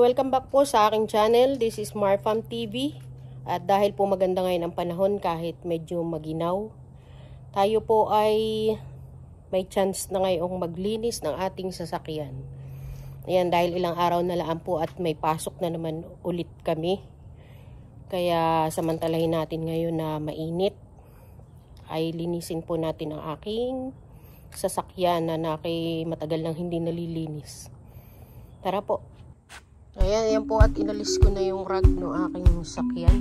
welcome back po sa aking channel. This is Marfam TV. At dahil po maganda ngayon ang panahon kahit medyo maginaw, tayo po ay may chance na ngayong maglinis ng ating sasakyan. Ayan, dahil ilang araw na lang po at may pasok na naman ulit kami. Kaya samantalahin natin ngayon na mainit, ay linisin po natin ang aking sasakyan na matagal nang hindi nalilinis. Tara po. Ayan po at inalis ko na yung rag no aking sakyan.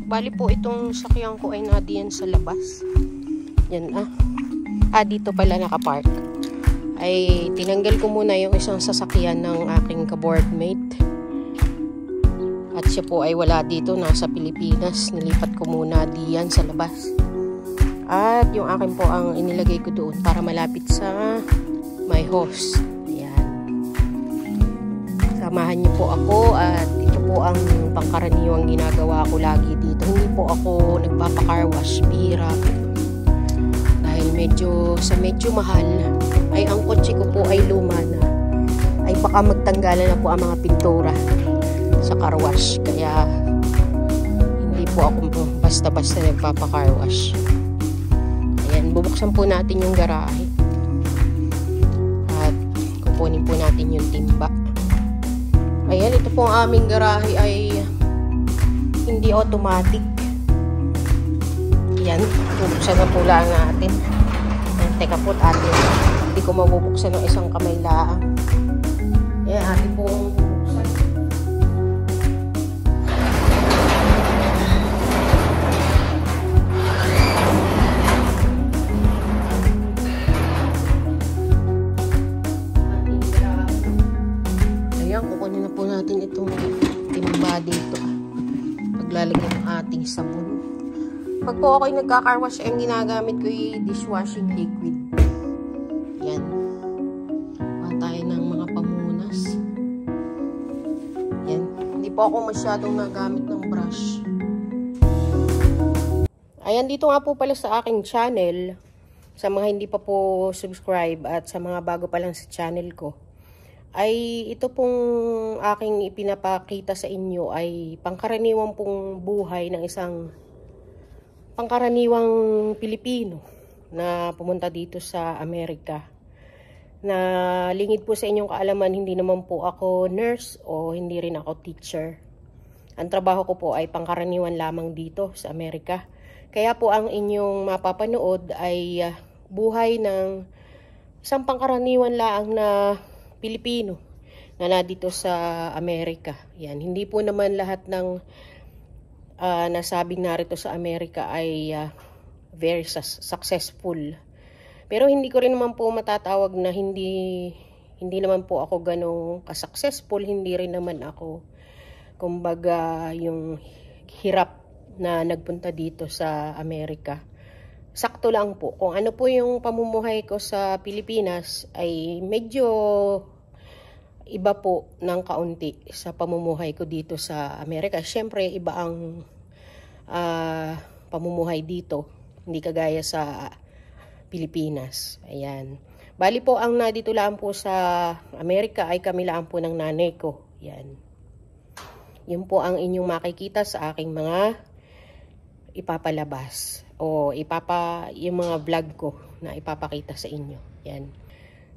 Bali po itong sakyan ko ay nadiyan sa labas. Yan dito pala nakapark. Ay tinanggal ko muna yung isang sasakyan ng aking ka-boardmate. At siya po ay wala dito, nasa Pilipinas. Nilipat ko muna diyan sa labas. At yung akin po ang inilagay ko doon para malapit sa my host. Samahan niyo po ako at ito po ang pangkaraniwang ginagawa ko lagi dito. Hindi po ako nagpapa-car wash, bihira po. Dahil medyo mahal, ay ang kotse ko po ay luma na. Ay baka magtanggalan na po ang mga pintura sa car wash. Kaya hindi po ako basta-basta nagpapa-car wash. Ayan, bubuksan po natin yung garahe. At kukunin po natin yung timba. Ayan, ito po ang aming garahe ay hindi automatic. Ayan, bubuksan na po lang natin. Ayan, teka po atin. Hindi ko mabubuksan ng isang kamay lang. Ayan, atin po ang bubuksan. Kukunin na po natin itong timba dito. Paglalagyan ng ating sabon. Pag po ako'y nagka-car wash, ang ginagamit ko yung dishwashing liquid. Yan. Kuha tayo ng mga pamunas. Yan. Hindi po ako masyadong nagamit ng brush. Ayan, dito nga po pala sa aking channel. Sa mga hindi pa po subscribe at sa mga bago pa lang sa channel ko, ay ito pong aking ipinapakita sa inyo ay pangkaraniwang pong buhay ng isang pangkaraniwang Pilipino na pumunta dito sa Amerika. Na lingid po sa inyong kaalaman, hindi naman po ako nurse o hindi rin ako teacher. Ang trabaho ko po ay pangkaraniwan lamang dito sa Amerika. Kaya po ang inyong mapapanood ay buhay ng isang pangkaraniwan lang na Pilipino na dito sa Amerika. Yan, hindi po naman lahat ng nasabing narito sa Amerika ay very successful. Pero hindi ko rin naman po matatawag na hindi naman po ako ganong ka-successful, hindi rin naman ako kumbaga yung hirap na nagpunta dito sa Amerika. Sakto lang po. Kung ano po yung pamumuhay ko sa Pilipinas ay medyo iba po ng kaunti sa pamumuhay ko dito sa Amerika. Siyempre, iba ang pamumuhay dito. Hindi kagaya sa Pilipinas. Ayan. Bali po, ang nadito lang po sa Amerika ay kami lang po ng nanay ko. Yan. Yun po ang inyong makikita sa aking mga ipapalabas. O yung mga vlog ko na ipapakita sa inyo. Yan.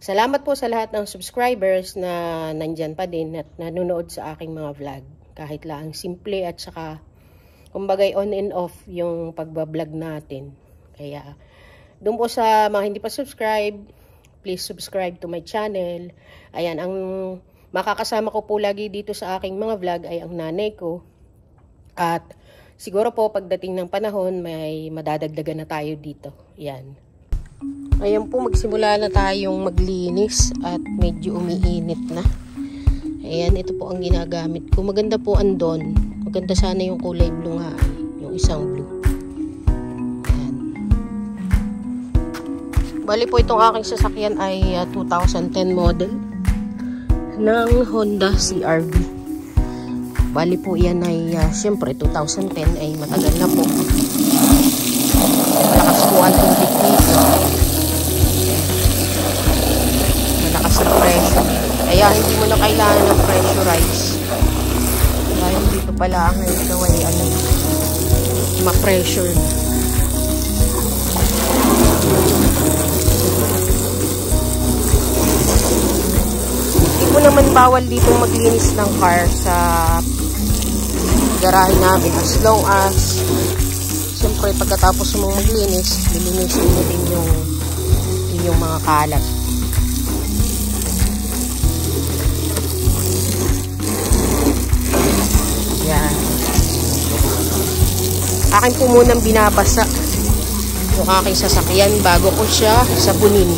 Salamat po sa lahat ng subscribers na nandyan pa din at nanonood sa aking mga vlog. Kahit lang simple at saka kumbagay on and off yung pagbablog natin. Kaya doon po sa mga hindi pa subscribe, please subscribe to my channel. Ayan, ang makakasama ko po lagi dito sa aking mga vlog ay ang nanay ko. At siguro po pagdating ng panahon may madadagdagan na tayo dito. Yan. Ayan po, magsimula na tayong maglinis at medyo umiinit na. Ayan, ito po ang ginagamit ko. Maganda po ang Dawn. Maganda sana yung kulay blue nga. Yung isang blue. Ayan. Bali po itong aking sasakyan ay 2010 model ng Honda CR-V. Bali po yan ay siyempre 2010 ay matagal na po. Malakas po ang tubig dito. Malakas ang presyo. Kaya Kaya hindi mo na kailangan ng pressurize. Dahil dito pala ang ito ay ma-pressure. Hindi po naman bawal dito maglinis ng car sa garahe namin as long as siyempre pagkatapos mo maglinis, lilinisin mo din yung mga kalat. Yan. Akin po munang binabasa yung aking sasakyan bago ko siya sabunin.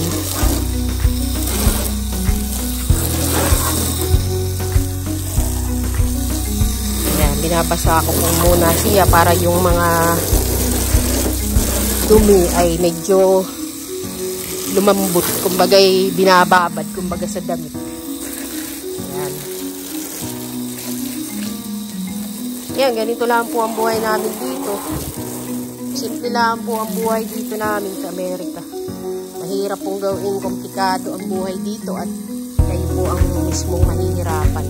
Yan, binabasa ko po muna siya para yung mga dumi ay medyo lumambot, kumbaga binababad kumbaga sa damit. Yan. Yan, ganito lang po ang buhay namin dito. Simple lang po ang buhay dito namin sa Amerika. Mahirap pong gawing komplikado ang buhay dito at kayo po ang mismong mahihirapan.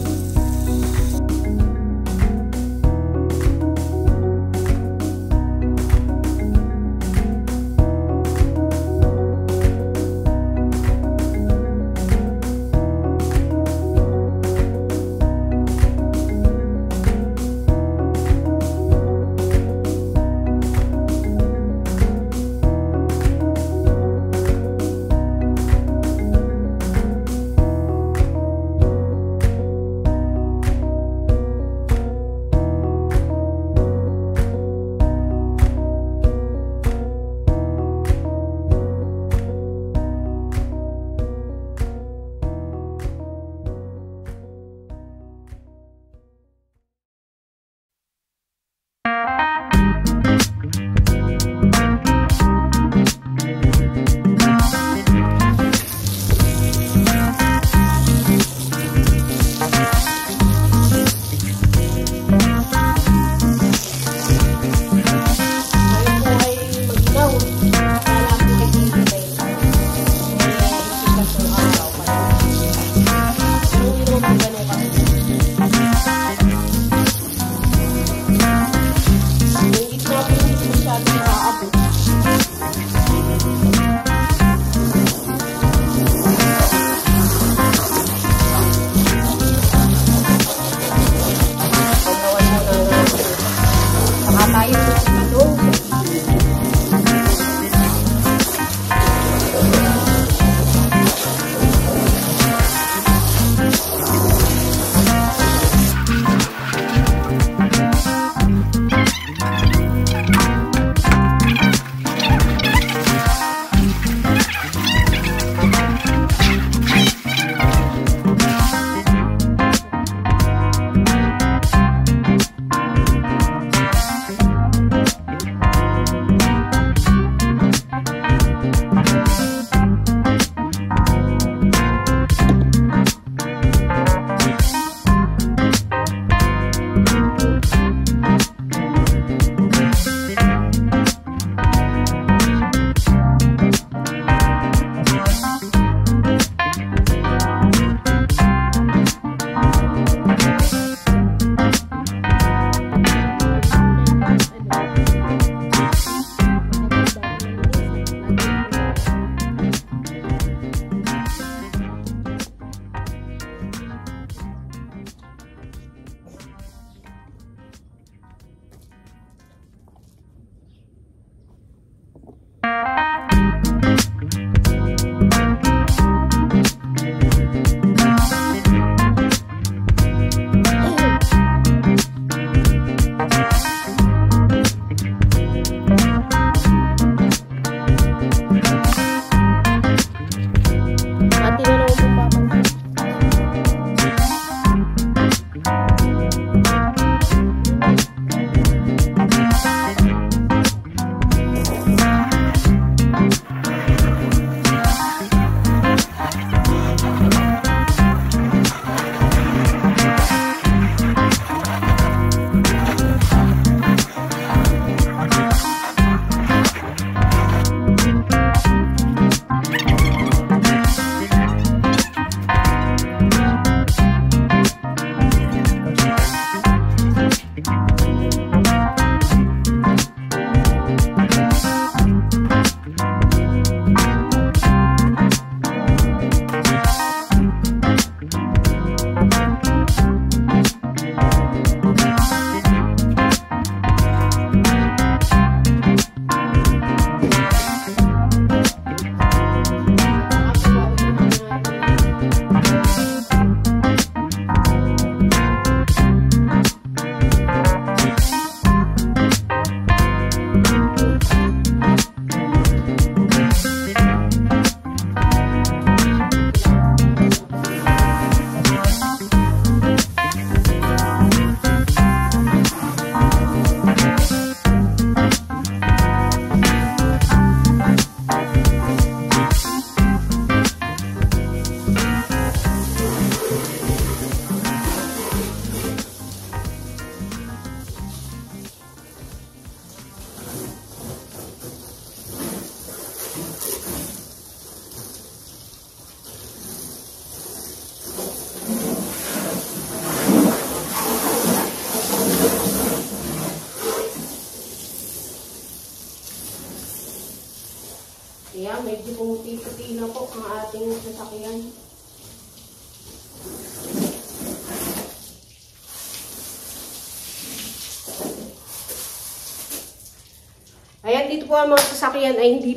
dito po ang mga sasakyan ay hindi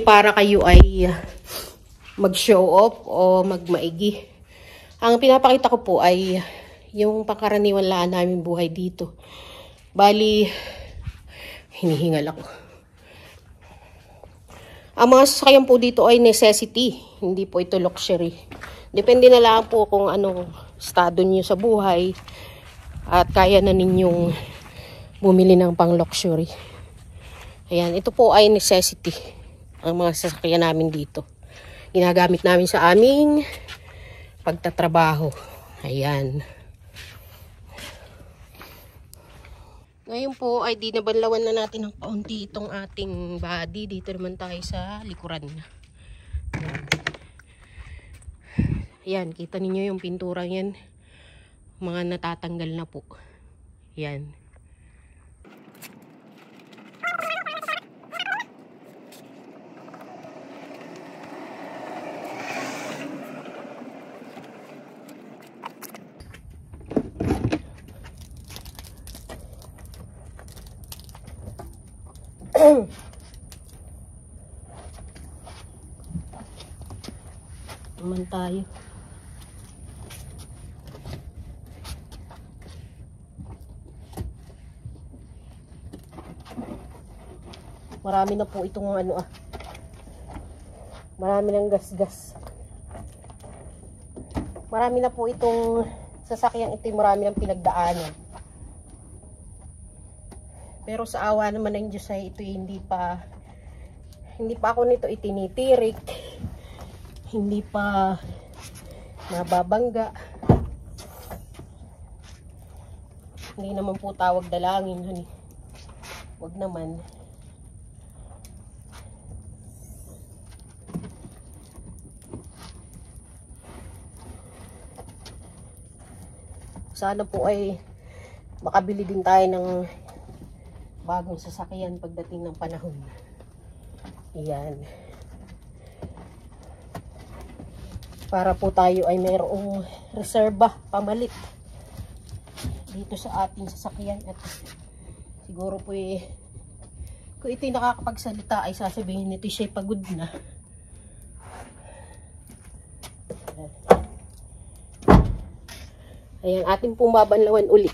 para kayo ay mag-show off o magmaigi. Ang pinapakita ko po ay yung pangkaraniwan lang namin buhay dito. Bali, hinihingal ako. Ang mga sasakyan po dito ay necessity, hindi po ito luxury. Depende na lang po kung anong estado niyo sa buhay at kaya na ninyong bumili ng pang luxury. Ayan, ito po ay necessity. Ang mga sasakyan namin dito. Ginagamit namin sa aming pagtatrabaho. Ayan. Ngayon po ay dinabanlawan na natin ng kaunti itong ating body. Dito naman tayo sa likuran. Ayan, kita ninyo yung pintura yan. Mga natatanggal na po. Ayan. Naman tayo. Marami na po itong marami ng gas-gas. Marami na po itong sasakyang ito, marami ng pinagdaanan. Pero sa awa naman ng Diyos ay ito hindi pa ako nito itinitirik. Hindi pa nababangga. Hindi naman po tawag dalangin, honey. Wag naman. Sana po ay makabili din tayo ng bagong sasakyan pagdating ng panahon. Iyan. Para po tayo ay mayroong reserba, pamalit dito sa ating sasakyan. At siguro po kung ito'y nakakapagsalita ay sasabihin nito siya'y pagod na. Ayan, ating pong babanlawan ulit.